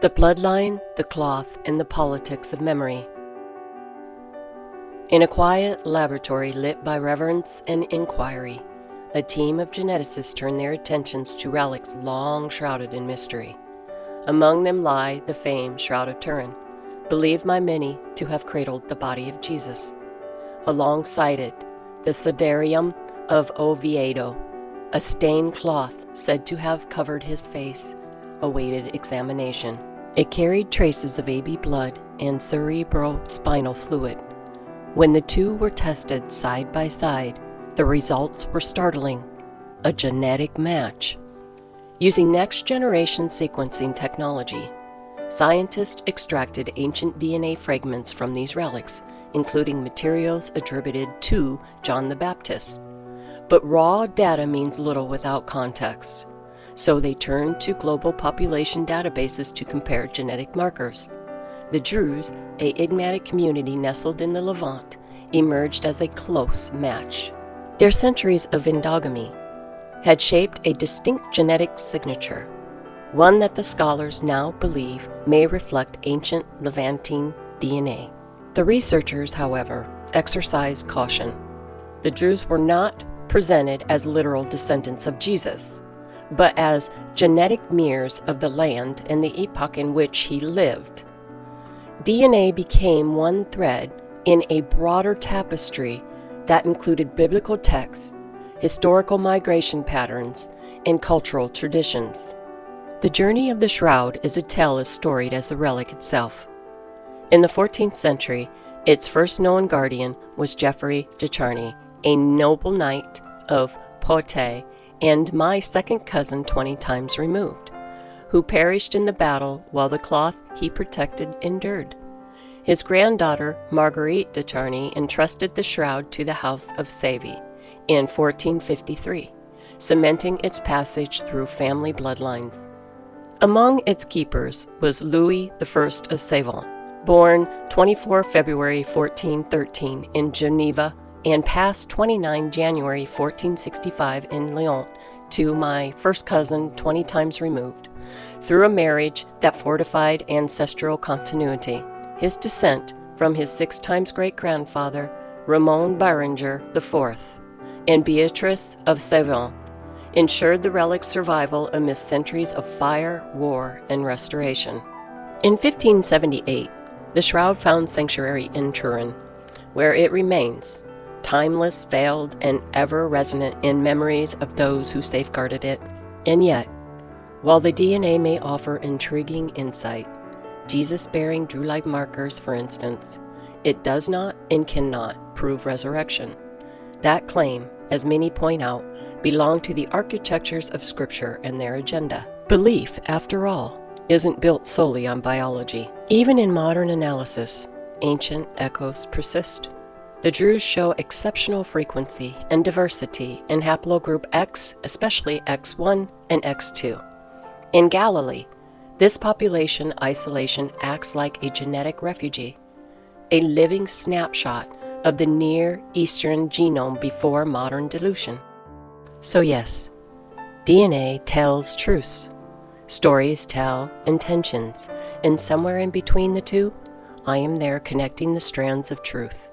The bloodline, the cloth, and the politics of memory. In a quiet laboratory lit by reverence and inquiry, a team of geneticists turn their attentions to relics long shrouded in mystery. Among them lie the famed Shroud of Turin, believed by many to have cradled the body of Jesus. Alongside it, the Sudarium of Oviedo, a stained cloth said to have covered his face, awaited examination. It carried traces of AB blood and cerebrospinal fluid. When the two were tested side by side, the results were startling: a genetic match. Using next-generation sequencing technology, scientists extracted ancient DNA fragments from these relics, including materials attributed to John the Baptist. But raw data means little without context, so they turned to global population databases to compare genetic markers. The Druze, a enigmatic community nestled in the Levant, emerged as a close match. Their centuries of endogamy had shaped a distinct genetic signature, one that the scholars now believe may reflect ancient Levantine DNA. The researchers, however, exercised caution. The Druze were not presented as literal descendants of Jesus, but as genetic mirrors of the land and the epoch in which he lived. DNA became one thread in a broader tapestry that included biblical texts, historical migration patterns, and cultural traditions. The journey of the Shroud is a tale as storied as the relic itself. In the 14th century, its first known guardian was Geoffroi de Charny, a noble knight of Poitiers and my second cousin 20 times removed, who perished in the battle while the cloth he protected endured. His granddaughter, Marguerite de Charny, entrusted the shroud to the House of Savoy in 1453, cementing its passage through family bloodlines. Among its keepers was Louis I of Savoy, born 24 February 1413 in Geneva and passed 29 January 1465 in Lyon to my first cousin 20 times removed, through a marriage that fortified ancestral continuity. His descent from his 6 times great-grandfather, Ramon Berenger IV, and Beatrice of Savoy, ensured the relic's survival amidst centuries of fire, war, and restoration. In 1578, the shroud found sanctuary in Turin, where it remains, timeless, veiled, and ever resonant in memories of those who safeguarded it. And yet, while the DNA may offer intriguing insight, Jesus-bearing Druze markers, for instance, it does not and cannot prove resurrection. That claim, as many point out, belong to the architectures of Scripture and their agenda. Belief, after all, isn't built solely on biology. Even in modern analysis, ancient echoes persist. The Druze show exceptional frequency and diversity in haplogroup X, especially X1 and X2. In Galilee, this population isolation acts like a genetic refugee, a living snapshot of the Near Eastern genome before modern dilution. So yes, DNA tells truths, stories tell intentions, and somewhere in between the two, I am there connecting the strands of truth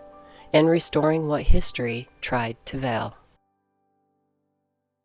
and restoring what history tried to veil.